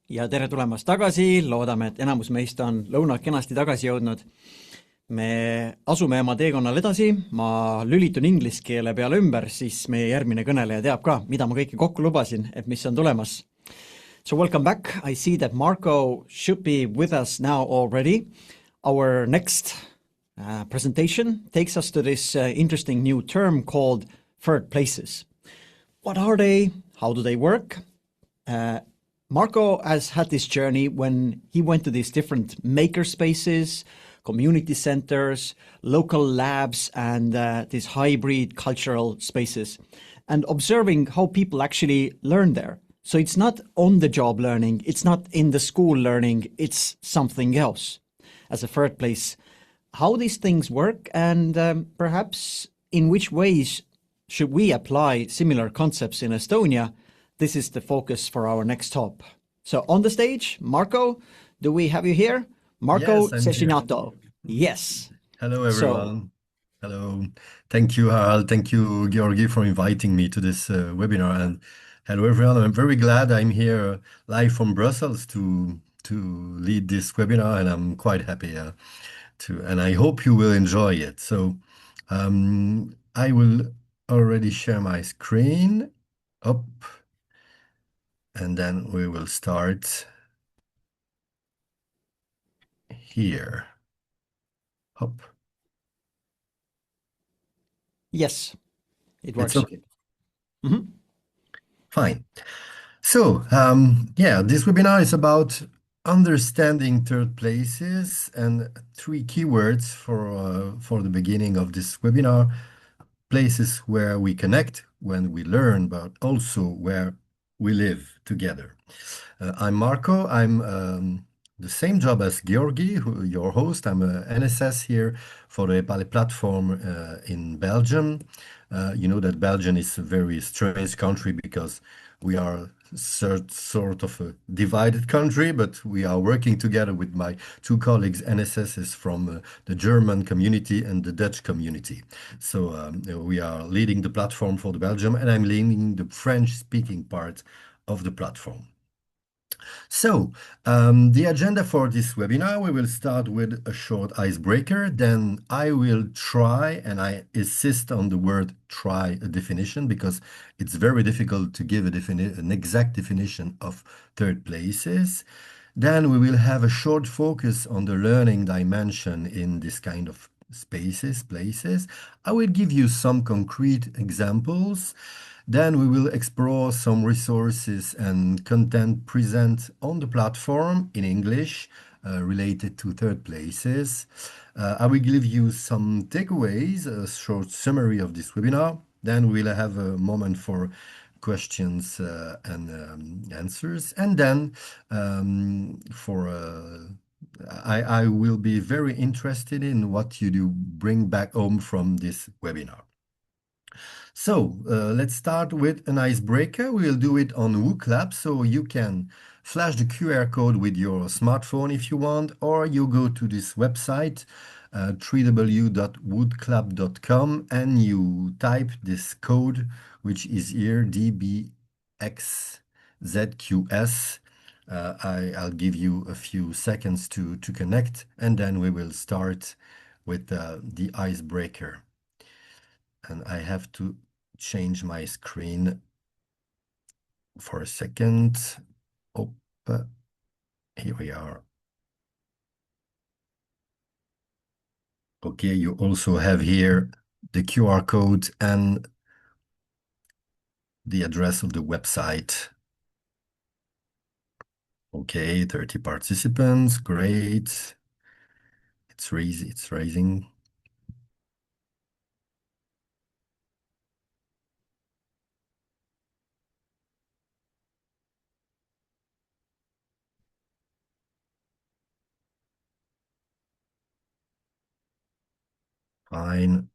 ja tere tulemast tagasi, loodame, et enamus meist on lõunalt kenasti tagasi jõudnud. Me asume oma teekonnal edasi, ma lülitun inglise keele peale ümber, siis meie järgmine kõneleja teab ka, mida ma kõike kokku lubasin, et mis on tulemas. So welcome back. I see that Marko should be with us now already. Our next presentation takes us to this interesting new term called third places. What are they? How do they work? Marko has had this journey when he went to these different makerspaces, community centers, local labs, and these hybrid cultural spaces, and observing how people actually learn there. So it's not on-the-job learning, it's not in the school learning, it's something else. As a third place, how these things work, and perhaps in which ways should we apply similar concepts in Estonia? This is the focus for our next talk. So on the stage, Marko, do we have you here? Marko Cecchinato. Yes. Hello, everyone. Hello. Thank you, Harald. Thank you, Georgi, for inviting me to this webinar. And hello, everyone. I'm very glad I'm here live from Brussels to lead this webinar, and I'm quite happy and I hope you will enjoy it. So I will already share my screen up, and then we will start here. Hop. Yes, it works. It's okay. Fine. So, this webinar is about understanding third places, and three keywords for the beginning of this webinar: places where we connect when we learn, but also where we live together. I'm Marko. I'm the same job as Georgi, your host. I'm an NSS here for the EPALE platform in Belgium. You know that Belgium is a very strange country because we are sort of a divided country, but we are working together with my two colleagues, NSSs from the German community and the Dutch community. So we are leading the platform for the Belgium, and I'm leading the French-speaking part of the platform. So, the agenda for this webinar, we will start with a short icebreaker. Then I will try, and I insist on the word try, a definition, because it's very difficult to give an exact definition of third places. Then we will have a short focus on the learning dimension in this kind of spaces, places. I will give you some concrete examples. Then we will explore some resources and content present on the platform in English related to third places. I will give you some takeaways, a short summary of this webinar. Then we'll have a moment for questions and answers. And then I will be very interested in what you do bring back home from this webinar. So let's start with an icebreaker. We'll do it on WooClap, so you can flash the QR code with your smartphone if you want, or you go to this website, www.woodclap.com, and you type this code, which is here, DBXZQS. I'll give you a few seconds to connect, and then we will start with the icebreaker. And I have to change my screen for a second. Oh, here we are. Okay, you also have here the QR code and the address of the website. Okay, 30 participants, great. It's raising. Fine.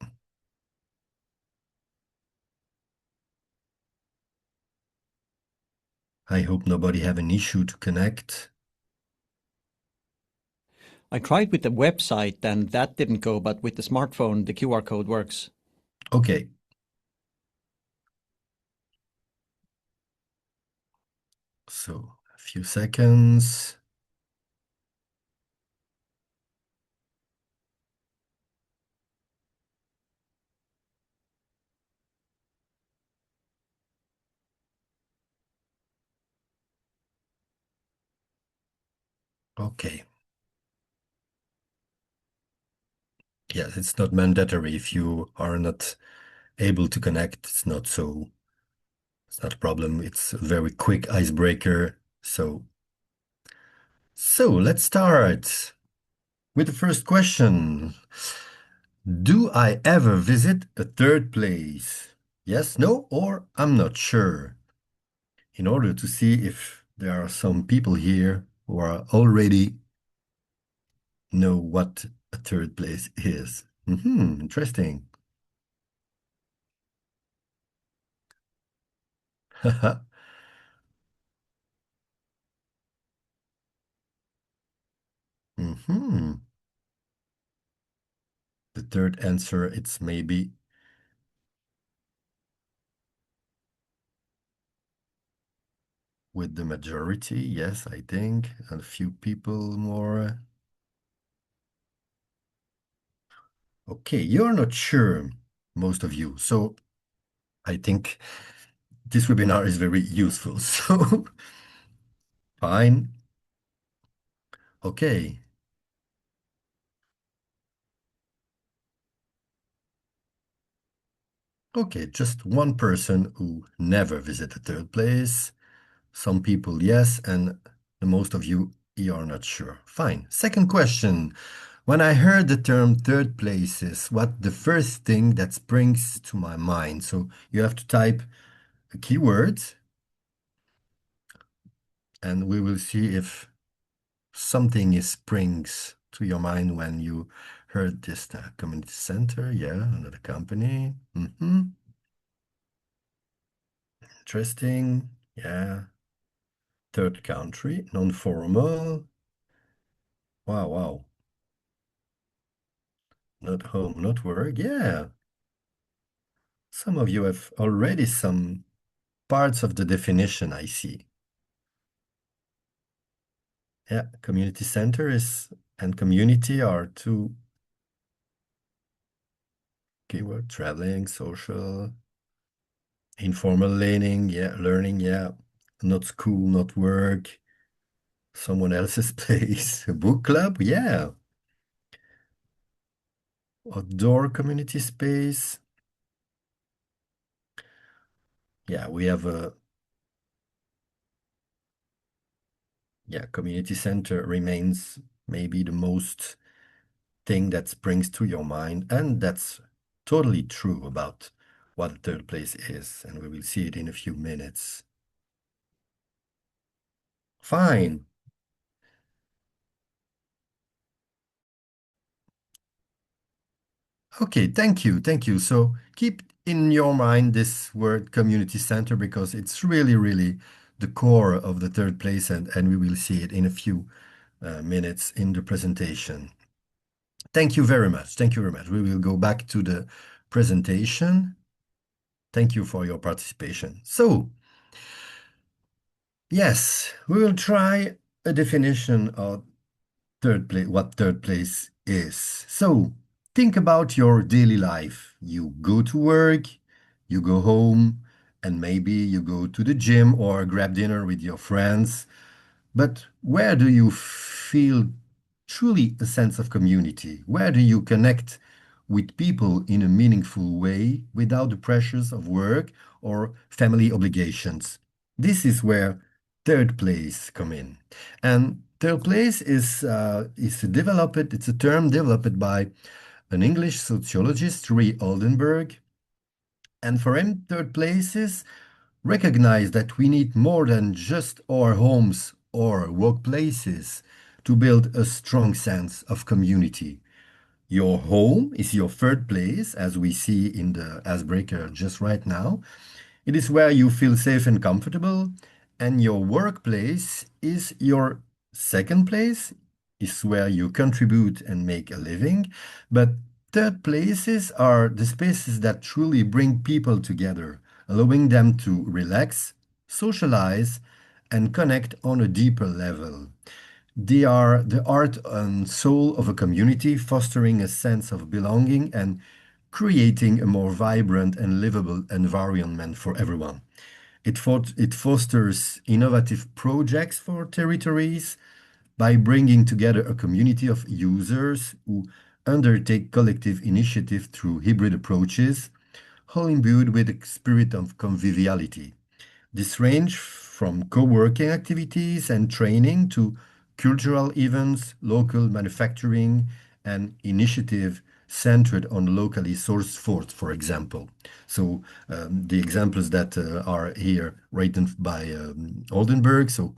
I hope nobody have an issue to connect. I tried with the website and that didn't go, but with the smartphone, the QR code works. Okay. So Few seconds. Okay. Yes, it's not mandatory if you are not able to connect. It's not a problem. It's a very quick icebreaker. So let's start with the first question. Do I ever visit a third place? Yes, no, or I'm not sure. In order to see if there are some people here who are already know what a third place is. Interesting. hmm The third answer, it's maybe with the majority. Yes, I think. And a few people more. Okay, you're not sure, most of you. So I think this webinar is very useful. So fine. Okay. Okay, just one person who never visited third place. Some people, yes, and the most of you are not sure. Fine. Second question. When I heard the term third places, what the first thing that springs to my mind? So you have to type a keyword and we will see if something is springs to your mind when you heard this community center. Yeah, another company. Interesting. Yeah. Third country, non-formal. Wow, wow. Not home, not work. Yeah. Some of you have already some parts of the definition, I see. Yeah, community center is and community are two keyword, traveling, social, informal learning, yeah. Not school, not work, someone else's place. A book club, yeah. Outdoor community space. Yeah, we have a community center remains maybe the most thing that springs to your mind, and that's totally true about what third place is, and we will see it in a few minutes. Fine. Okay, thank you, thank you. So keep in your mind this word community center because it's really, really the core of the third place, and we will see it in a few minutes in the presentation. Thank you very much. Thank you very much. We will go back to the presentation. Thank you for your participation. So, yes, we will try a definition of third place, what third place is. So, think about your daily life. You go to work, you go home, and maybe you go to the gym or grab dinner with your friends. But where do you feel truly a sense of community? Where do you connect with people in a meaningful way without the pressures of work or family obligations? This is where third place come in. And third place is developed, it's a term developed by an English sociologist, Ray Oldenburg. And for him, third places recognize that we need more than just our homes or workplaces to build a strong sense of community. Your home is your third place, as we see in the icebreaker just right now. It is where you feel safe and comfortable, and your workplace is your second place, is where you contribute and make a living. But third places are the spaces that truly bring people together, allowing them to relax, socialize, and connect on a deeper level. They are the heart and soul of a community, fostering a sense of belonging and creating a more vibrant and livable environment for everyone. It fosters innovative projects for territories by bringing together a community of users who undertake collective initiative through hybrid approaches, all imbued with a spirit of conviviality. This range from co-working activities and training to cultural events, local manufacturing, and initiative centered on locally sourced food, for example. So the examples that are here written by Oldenburg, so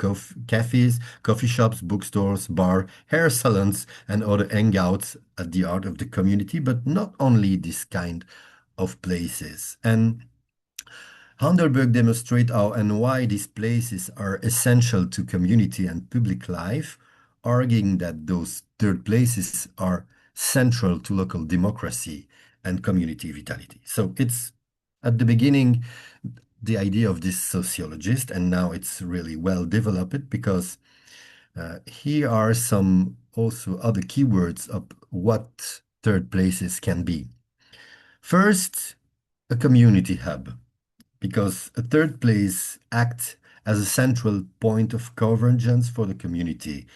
cafes, coffee shops, bookstores, bar, hair salons, and other hangouts at the heart of the community, but not only this kind of places. And Handelberg demonstrate how and why these places are essential to community and public life, arguing that those third places are central to local democracy and community vitality. So it's at the beginning the idea of this sociologist, and now it's really well developed because here are some also other keywords of what third places can be. First, a community hub because a third place acts as a central point of convergence for the community.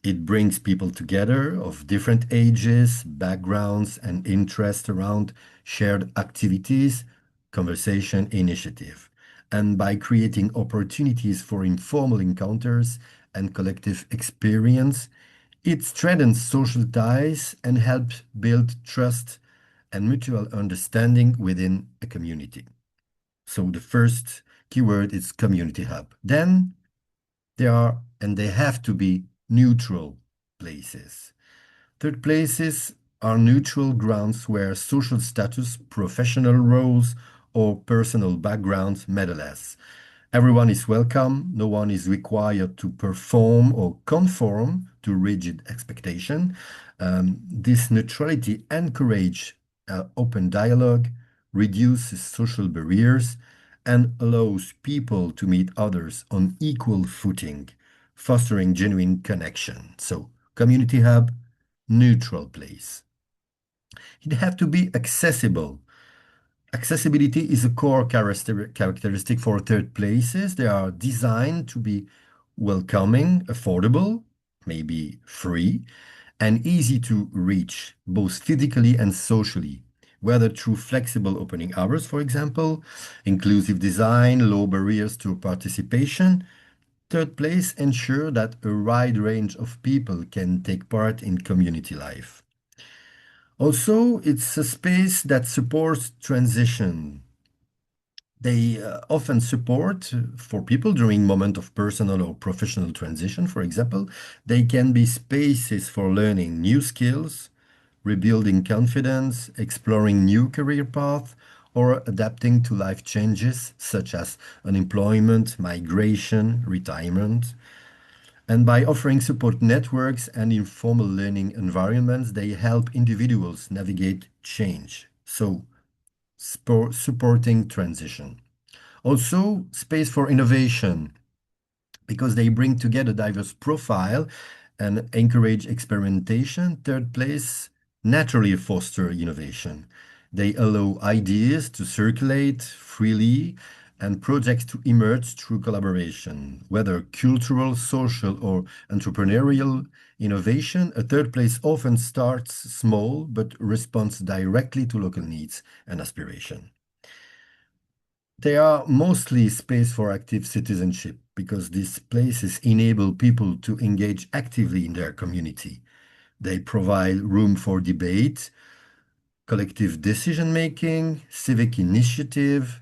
It brings people together of different ages, backgrounds, and interests around shared activities, conversation, initiative. And by creating opportunities for informal encounters and collective experience, it strengthens social ties and helps build trust and mutual understanding within a community. So the first keyword is community hub. Then there are, and they have to be neutral places. Third places are neutral grounds where social status, professional roles, or personal backgrounds matter less. Everyone is welcome. No one is required to perform or conform to rigid expectation. This neutrality encourages open dialogue, reduces social barriers, and allows people to meet others on equal footing, fostering genuine connection. So, community hub, neutral place. It have to be accessible. Accessibility is a core characteristic for third places. They are designed to be welcoming, affordable, maybe free, and easy to reach, both physically and socially, whether through flexible opening hours, for example, inclusive design, low barriers to participation. Third place, ensure that a wide range of people can take part in community life. Also, it's a space that supports transition. They often support for people during moment of personal or professional transition, for example. They can be spaces for learning new skills, rebuilding confidence, exploring new career paths, or adapting to life changes such as unemployment, migration, retirement. And by offering support networks and informal learning environments, they help individuals navigate change. So, supporting transition. Also, space for innovation because they bring together diverse profile and encourage experimentation. Third place, naturally foster innovation. They allow ideas to circulate freely and projects to emerge through collaboration, whether cultural, social, or entrepreneurial innovation. A third place often starts small but responds directly to local needs and aspiration. They are mostly space for active citizenship because these places enable people to engage actively in their community. They provide room for debate, collective decision-making, civic initiative,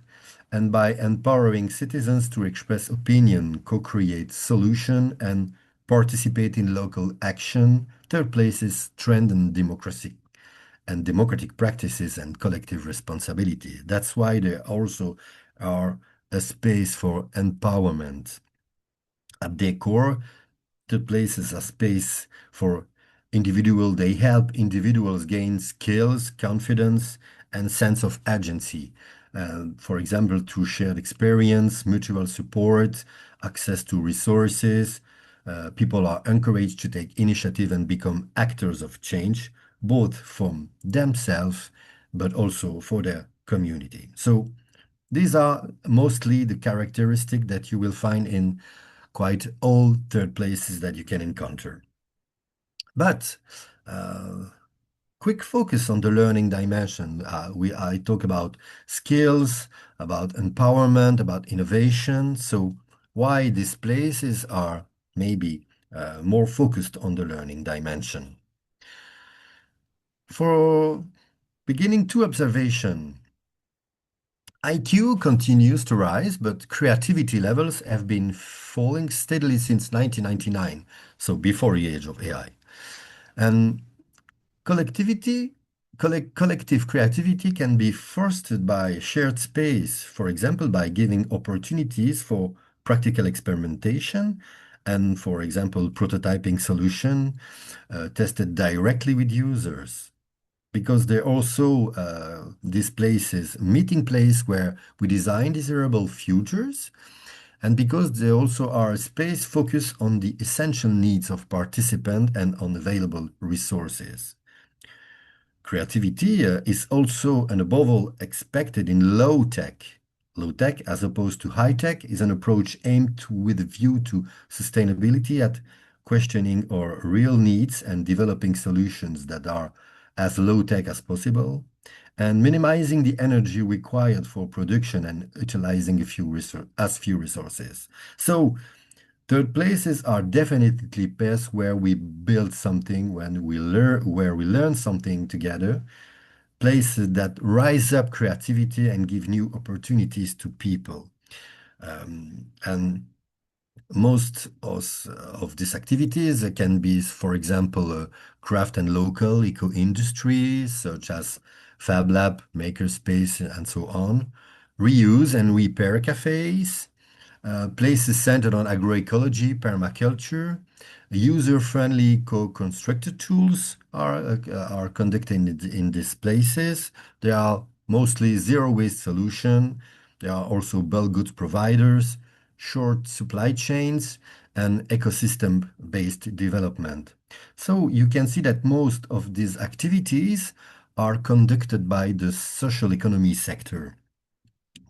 and by empowering citizens to express opinion, co-create solution, and participate in local action, third places strengthen democracy and democratic practices and collective responsibility. That's why they also are a space for empowerment. At their core, the places are space for individual. They help individuals gain skills, confidence, and sense of agency. For example, through shared experience, mutual support, access to resources. People are encouraged to take initiative and become actors of change, both from themselves but also for their community. So these are mostly the characteristics that you will find in quite all third places that you can encounter. But quick focus on the learning dimension. I talk about skills, about empowerment, about innovation. So why these places are maybe more focused on the learning dimension. For beginning two observation, IQ continues to rise, but creativity levels have been falling steadily since 1999, so before the age of AI. And collectivity, collective creativity can be fostered by shared space, for example, by giving opportunities for practical experimentation and, for example, prototyping solution tested directly with users. Because they're also these places, meeting place where we design desirable futures, and because they also are a space focused on the essential needs of participants and on available resources. Creativity is also and above all expected in low tech. Low tech, as opposed to high tech, is an approach aimed with a view to sustainability at questioning our real needs and developing solutions that are as low tech as possible, and minimizing the energy required for production and utilizing as few resources. So third places are definitely places where we build something, where we learn something together, places that rise up creativity and give new opportunities to people. And most of these activities can be, for example, craft and local eco-industries such as Fab Lab, Makerspace, and so on. Reuse and repair cafes, places centered on agroecology, permaculture. User-friendly co-constructed tools are conducted in these places. There are mostly zero-waste solution. There are also bulk goods providers, short supply chains, and ecosystem-based development. So you can see that most of these activities are conducted by the social economy sector,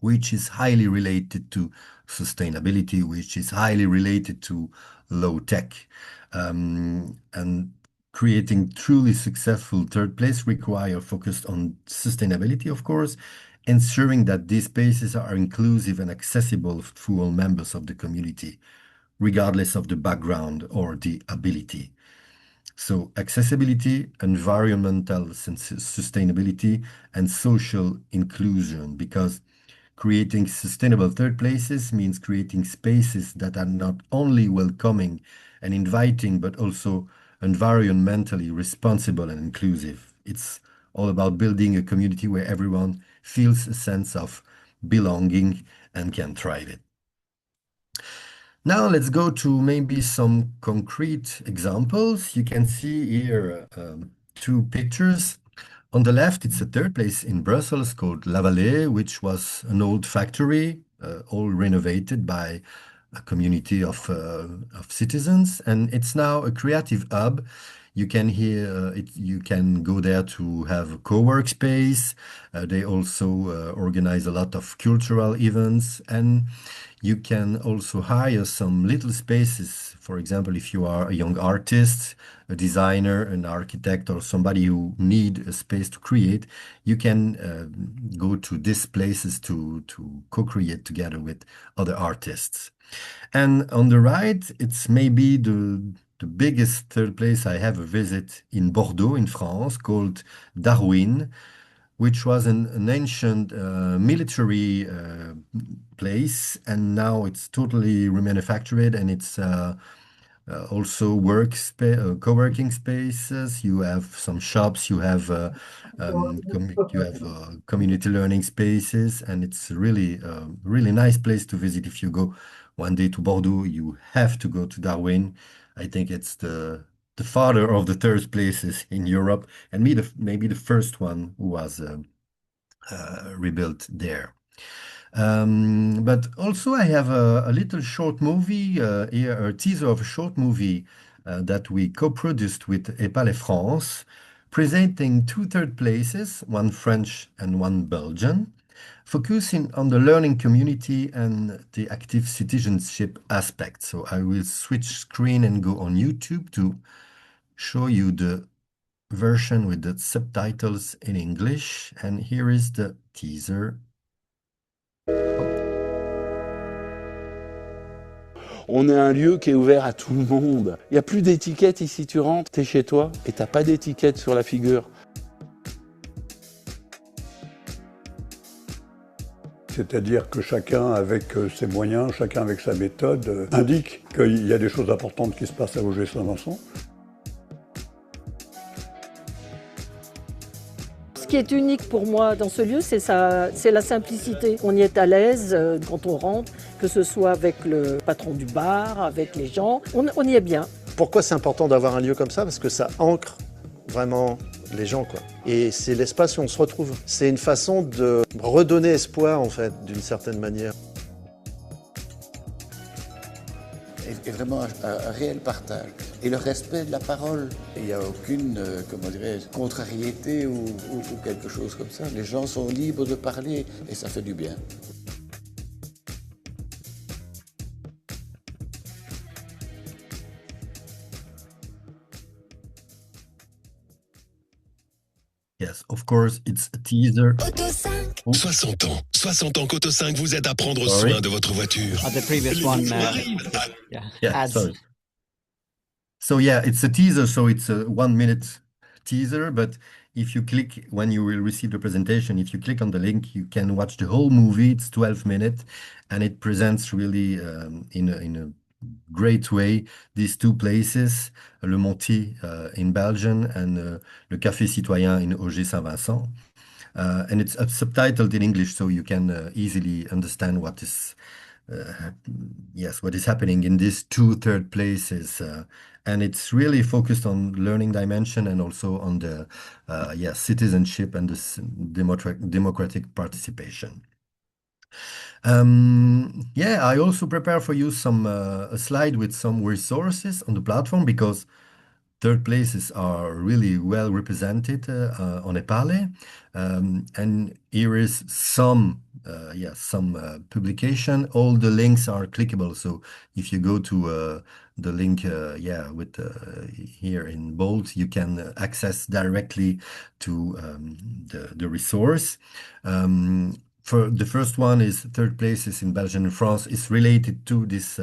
which is highly related to sustainability, which is highly related to low tech. And creating truly successful third place require focus on sustainability, of course, ensuring that these spaces are inclusive and accessible to all members of the community, regardless of the background or the ability. So accessibility, environmental sustainability, and social inclusion, because creating sustainable third places means creating spaces that are not only welcoming and inviting, but also environmentally responsible and inclusive. It's all about building a community where everyone feels a sense of belonging and can thrive it. Now let's go to maybe some concrete examples. You can see here two pictures. On the left, it's a third place in Brussels called La Vallée, which was an old factory, all renovated by a community of citizens, and it's now a creative hub. You can hear it. You can go there to have a co-work space. They also organize a lot of cultural events, and you can also hire some little spaces. For example, if you are a young artist, a designer, an architect, or somebody who need a space to create, you can go to these places to co-create together with other artists. And on the right, it's maybe the biggest third place I have a visit in Bordeaux, in France, called Darwin, which was an ancient military place, and now it's totally remanufactured, and it's also co-working spaces. You have some shops, you have community learning spaces, and it's really really nice place to visit. If you go one day to Bordeaux, you have to go to Darwin. I think it's the father of the third places in Europe, and maybe the first one who was rebuilt there. But also I have a little short movie here, a teaser of a short movie that we co-produced with EPALE France, presenting two third places, one French and one Belgian, focusing on the learning community and the active citizenship aspect. So I will switch screen and go on YouTube to show you the version with the subtitles in English. And here is the teaser. On est un lieu qui est ouvert à tout le monde. Il n'y a plus d'étiquette ici, tu rentres, t'es chez toi et t'as pas d'étiquette sur la figure. C'est-à-dire que chacun avec ses moyens, chacun avec sa méthode, indique qu'il y a des choses importantes qui se passent à Auger-Saint-Vincent. Ce qui est unique pour moi dans ce lieu, c'est la simplicité. On y est à l'aise quand on rentre, que ce soit avec le patron du bar, avec les gens, on y est bien. Pourquoi c'est important d'avoir un lieu comme ça? Parce que ça ancre vraiment les gens, quoi. Et c'est l'espace où on se retrouve. C'est une façon de redonner espoir, en fait, d'une certaine manière. Et vraiment un réel partage. Et le respect de la parole. Il n'y a aucune, comment dirais-je, contrariété ou quelque chose comme ça. Les gens sont libres de parler et ça fait du bien. Yes, of course, it's a teaser. 60 ans qu'Auto 5 vous aide à prendre Sorry. soin de votre voiture. The previous one, Yeah, ads. sorry. So yeah, it's a teaser, so it's a 1 minute teaser, but if you click, when you will receive the presentation, if you click on the link, you can watch the whole movie. It's 12 minutes, and it presents really in a great way these two places, Le Monti in Belgium and Le Café Citoyen in Auger-Saint-Vincent. And it's subtitled in English, so you can easily understand what is what is happening in these two third places. And it's really focused on learning dimension and also on the citizenship and the democratic participation. I also prepare for you some a slide with some resources on the platform because third places are really well represented on EPALE. And here is some publication. All the links are clickable. So if you go to the link with here in bold, you can access directly to the resource. For the first one is third places in Belgium and France. It's related to this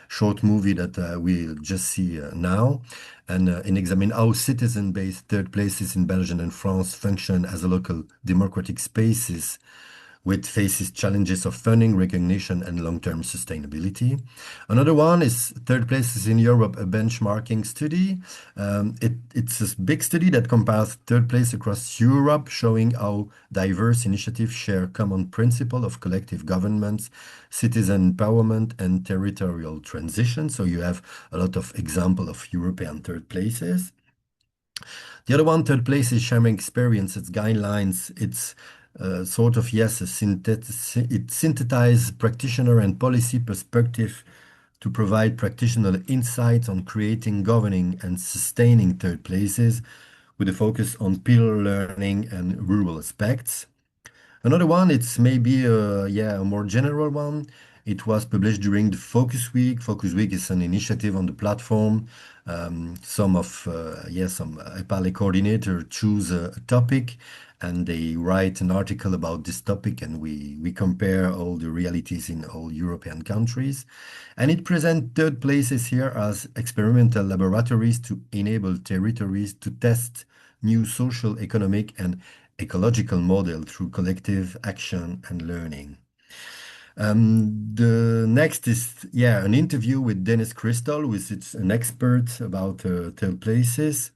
short movie that we'll just see now, and examine how citizen-based third places in Belgium and France function as a local democratic spaces with faces challenges of funding, recognition, and long-term sustainability. Another one is third places in Europe, a benchmarking study. It's a big study that compares third place across Europe, showing how diverse initiatives share common principle of collective governments, citizen empowerment, and territorial transition. So you have a lot of example of European third places. The other one, third place, is sharing experiences, guidelines. It's it synthesizes practitioner and policy perspective to provide practitioner insights on creating, governing, and sustaining third places with a focus on peer learning and rural aspects. Another one, it's maybe a more general one. It was published during the Focus Week. Focus Week is an initiative on the platform. Some EPALE coordinator choose a topic and they write an article about this topic, and we compare all the realities in all European countries. And it presents third places here as experimental laboratories to enable territories to test new social, economic, and ecological model through collective action and learning. The next is an interview with Dennis Crystal, who is an expert about third places.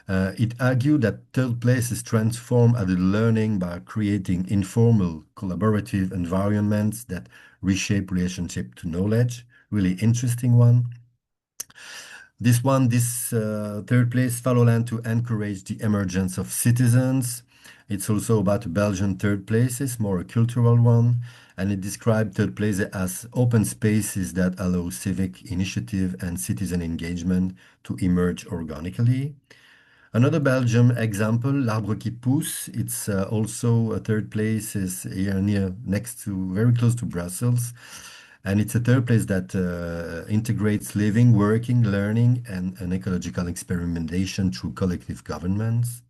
It argued that third places transform adult learning by creating informal, collaborative environments that reshape relationship to knowledge. Really interesting one. This third place, Fallowland to encourage the emergence of citizens. It's also about Belgian third places, more a cultural one, and it described third places as open spaces that allow civic initiative and citizen engagement to emerge organically. Another Belgium example, L'Arbre qui pousse, it's also a third place, is here near, next to, very close to Brussels. And it's a third place that integrates living, working, learning, and an ecological experimentation through collective governments.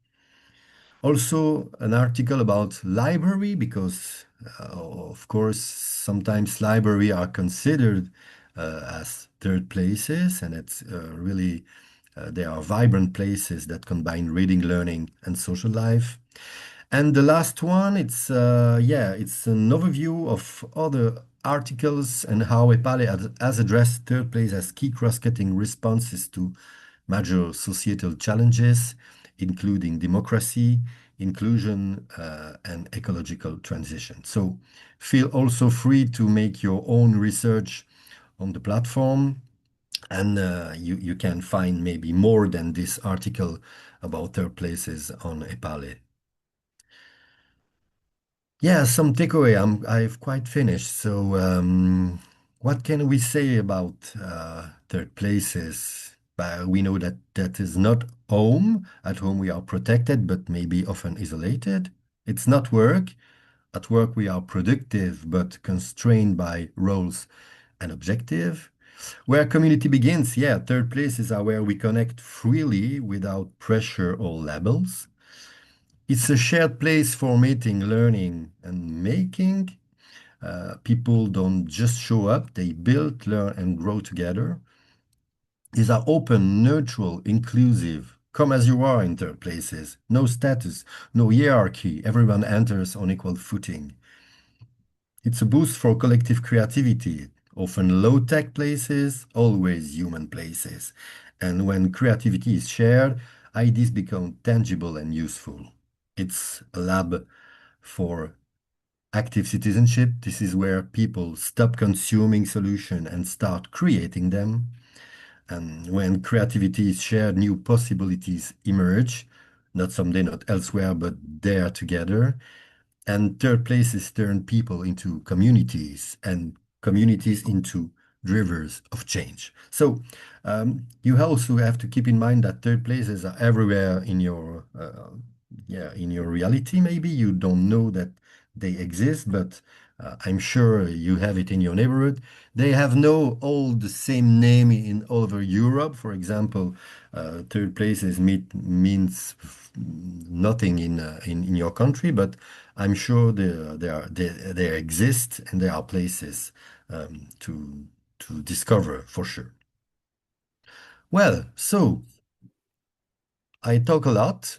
Also, an article about library, because of course, sometimes library are considered as third places, and it's really they are vibrant places that combine reading, learning, and social life. And the last one, it's it's an overview of other articles and how EPALE has addressed third place as key cross-cutting responses to major societal challenges, including democracy, inclusion, and ecological transition. So feel also free to make your own research on the platform, and you can find maybe more than this article about third places on EPALE. Yeah, some takeaway. I've quite finished. So, what can we say about third places? We know that that is not home. At home, we are protected, but maybe often isolated. It's not work. At work, we are productive, but constrained by roles and objective. Where community begins, yeah, third places are where we connect freely without pressure or labels. It's a shared place for meeting, learning, and making. People don't just show up, they build, learn, and grow together. These are open, neutral, inclusive. Come as you are in third places. No status, no hierarchy. Everyone enters on equal footing. It's a boost for collective creativity. Often low-tech places, always human places. And when creativity is shared, ideas become tangible and useful. It's a lab for active citizenship. This is where people stop consuming solutions and start creating them. And when creativity is shared, new possibilities emerge, not someday, not elsewhere, but there together. And third places turn people into communities and communities into drivers of change. So you also have to keep in mind that third places are everywhere in your in your reality. Maybe you don't know that they exist, but I'm sure you have it in your neighborhood. They have no all the same name in all over Europe. For example, third places means nothing in your country, but I'm sure they exist and there are places to discover for sure. Well, so I talk a lot.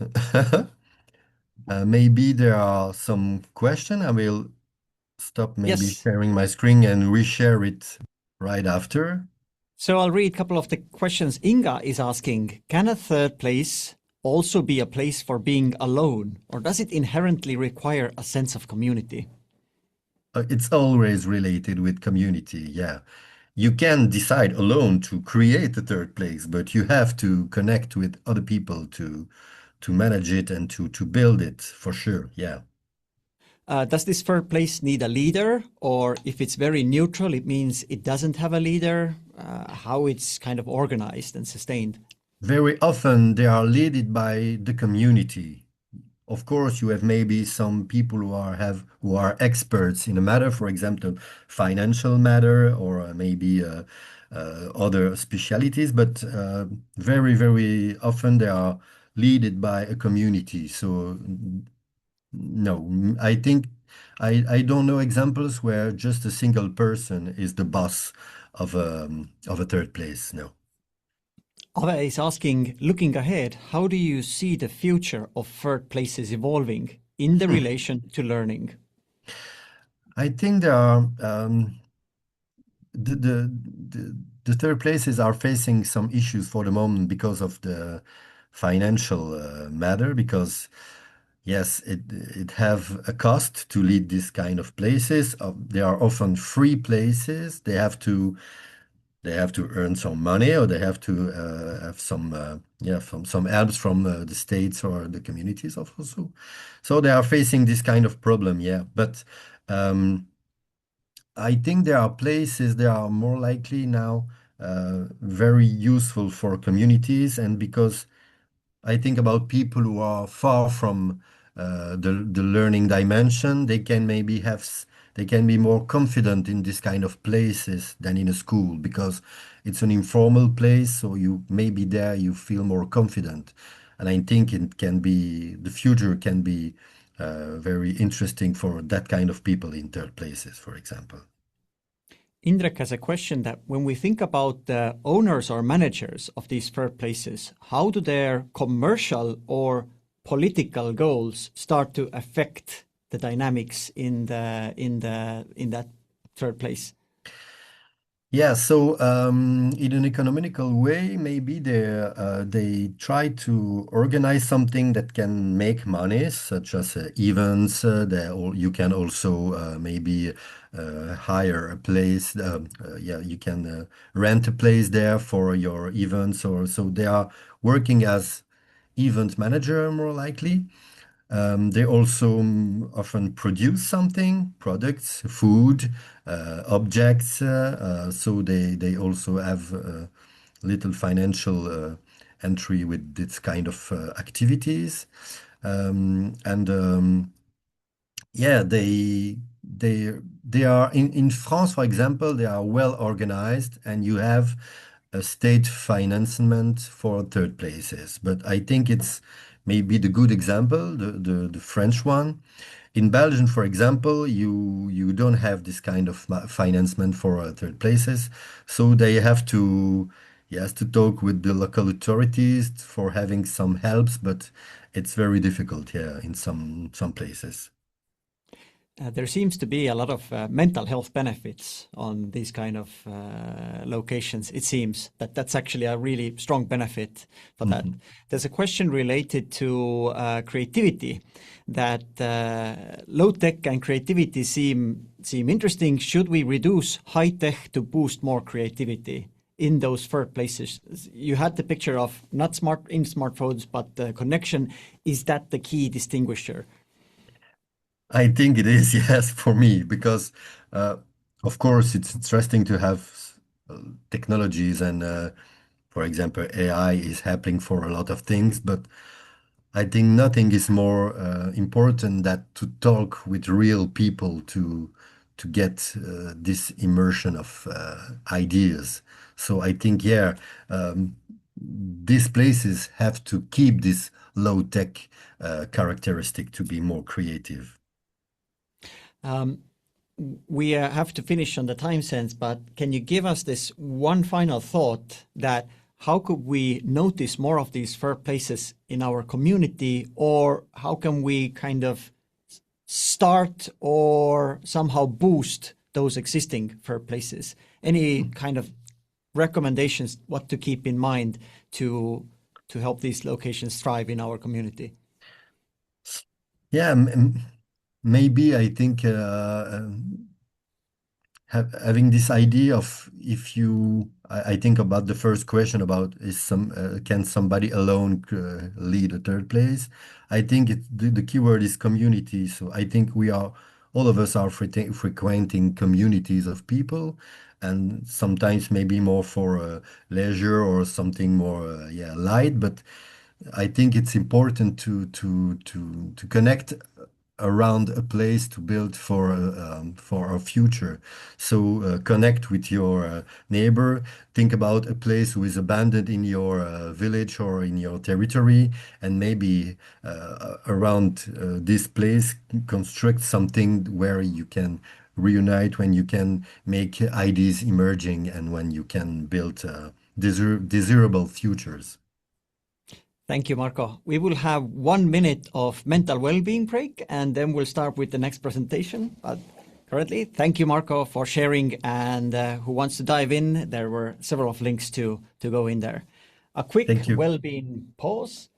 Maybe there are some questions. I will stop maybe Yes. sharing my screen and reshare it right after. So I'll read a couple of the questions. Inga is asking, can a third place also be a place for being alone, or does it inherently require a sense of community? It's always related with community, yeah. You can decide alone to create a third place, but you have to connect with other people to manage it and to build it for sure, yeah. Does this third place need a leader, or if it's very neutral, it means it doesn't have a leader? How it's kind of organized and sustained? Very often they are led by the community. Of course, you have maybe some people who are experts in a matter, for example, financial matter, or maybe other specialities, but very, very often they are led by a community. So no, I think I don't know examples where just a single person is the boss of a third place. No. Ave is asking, looking ahead, how do you see the future of third places evolving in the relation to learning? I think there are the third places are facing some issues for the moment because of the financial matter. Because yes, it have a cost to lead this kind of places. They are often free places. They have to they have to earn some money, or they have to have some helps from the states or the communities also. So they are facing this kind of problem, yeah. But I think there are places that are more likely now very useful for communities, and because I think about people who are far from the learning dimension, they can maybe they can be more confident in this kind of places than in a school, because it's an informal place, so you maybe there you feel more confident. And I think the future can be very interesting for that kind of people in third places, for example. Indrek has a question that when we think about the owners or managers of these third places, how do their commercial or political goals start to affect the dynamics in that third place? Yeah, so in an economical way, maybe they try to organize something that can make money, such as events. You can also maybe hire a place. You can rent a place there for your events, or so they are working as event manager more likely. They also often produce something, products, food, objects. So they also have little financial entry with this kind of activities. Yeah, they are in France, for example, they are well organized, and you have a state financement for third places. But I think it's maybe the good example, the French one. In Belgium, for example, you don't have this kind of financement for third places, so they have to yes to talk with the local authorities for having some helps, but it's very difficult here in some places. There seems to be a lot of mental health benefits on these kind of locations. It seems that that's actually a really strong benefit for that. There's a question related to creativity, that low tech and creativity seem interesting. Should we reduce high tech to boost more creativity in those third places? You had the picture of not in smartphones, but the connection. Is that the key distinguisher? I think it is, yes, for me, because of course it's interesting to have technologies, and for example, AI is happening for a lot of things, but I think nothing is more important than to talk with real people to get this immersion of ideas. So I think, yeah, these places have to keep this low-tech characteristic to be more creative. We have to finish on the time sense, but can you give us this one final thought that how could we notice more of these third places in our community, or how can we kind of start or somehow boost those existing third places? Any kind of recommendations what to keep in mind to help these locations thrive in our community? Yeah, maybe I think having this idea of I think about the first question about can somebody alone lead a third place? I think the keyword is community. So I think all of us are frequenting communities of people, and sometimes maybe more for leisure or something more light. But I think it's important to connect around a place to build for our future. So connect with your neighbor. Think about a place who is abandoned in your village or in your territory, and maybe around this place construct something where you can reunite, when you can make ideas emerging, and when you can build desirable futures. Thank you, Marko. We will have 1 minute of mental well-being break, and then we'll start with the next presentation. But currently, thank you, Marko, for sharing. And who wants to dive in, there were several links to go in there. A quick well-being pause.